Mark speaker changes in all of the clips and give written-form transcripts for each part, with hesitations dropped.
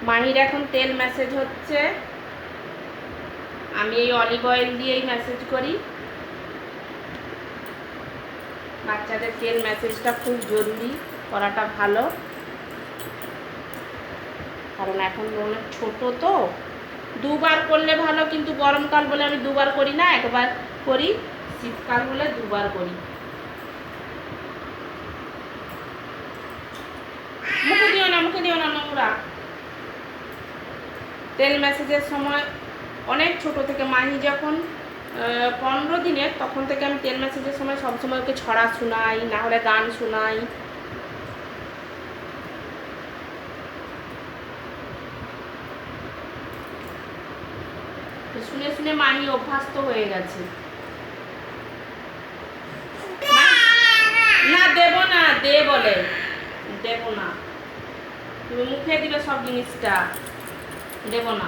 Speaker 1: মাহির এখন তেল ম্যাসেজ হচ্ছে, আমি এই অলিভ অয়েল দিয়েই ম্যাসেজ করি। বাচ্চাদের তেল ম্যাসেজটা খুব জরুরি, করাটা ভালো, কারণ এখন অনেক ছোট তো। দুবার করলে ভালো, কিন্তু গরমকাল বলে আমি দুবার করি না, একবার করি। শীতকাল হলে দুবার করি। মুখে দিও না, মুখে দিও না, নোংরা। তেল ম্যাসেজের সময় অনেক ছোট থেকে, মাহি যখন 15 দিনের, তখন থেকে আমি তেল ম্যাসেজের সময় সবসময় ওকে ছড়া শোনাই, না হলে গান শোনাই। শুনে শুনে মাহি অভ্যস্ত হয়ে গেছে। না দেব না, দে বলে, দেব না। তুমি মুখে দিবে সব জিনিসটা, দেব না।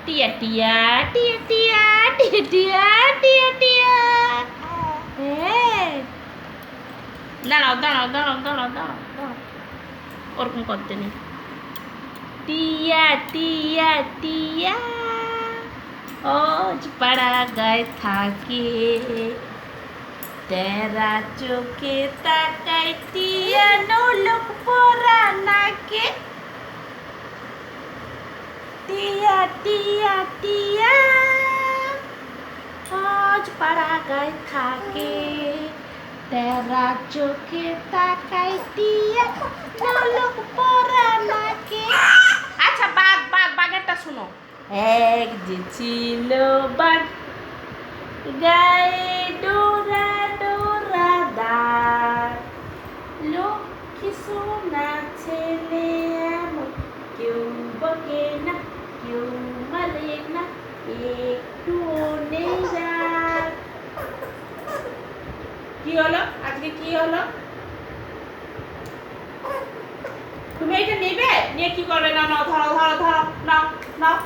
Speaker 1: টিয়া টিয়া টিয়া টিয়া টিয়া টিয়া টিয়া টিয়া। হ্যাঁ, দাঁড়াও দাঁড়াও দাঁড়াও দাঁড়াও দাঁড়াও দাঁড়াও, ওরকম করতে নেই। টিয়া টিয়া টিয়া ওজ পাড়া গায়ে থাকে, তেরা চোখে তাকাই টিয়া নোলক পরা নাকে। টিয়া টিয়া টিয়া ওজ পাড়া গায়ে থাকে, তেরা চোখে তাকাই টিয়া নোলক পরা নাকে। আচ্ছা, বাঘ বাঘ, বাঘেরটা শোনো। এক যে ছিল বাঘ, গায়ে ডোরা ডোরা দাগ, লক্ষ্মী সোনা ছেলে এমন, কেউ বকে না, কেউ মারে না, একটু নেই রাগ। কি হলো আজকে, কি হলো? তুমি এটা নেবে, নিয়ে কি করবে? না নাও, ধরো ধরো ধরো, নাও নাও।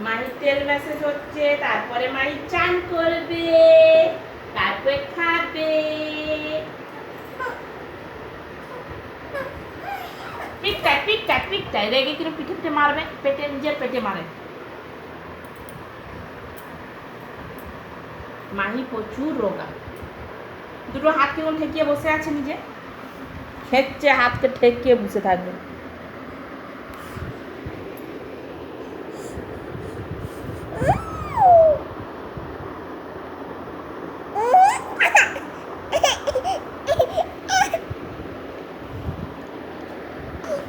Speaker 1: মাহি তেল ম্যাসেজ হচ্ছে, তারপরে মাহি চান করবে, তারপরে খাবে। পিঠটায় পিঠটায় পিঠটায় রেগে কিরম পিঠে মারবে, পেটে, নিজের পেটে মারে। মাহি প্রচুর রোগা, দুটো হাত কেমন ঠেকিয়ে বসে আছে, নিজে খেচ্ছে, হাতকে ঠেকিয়ে বসে থাকবে।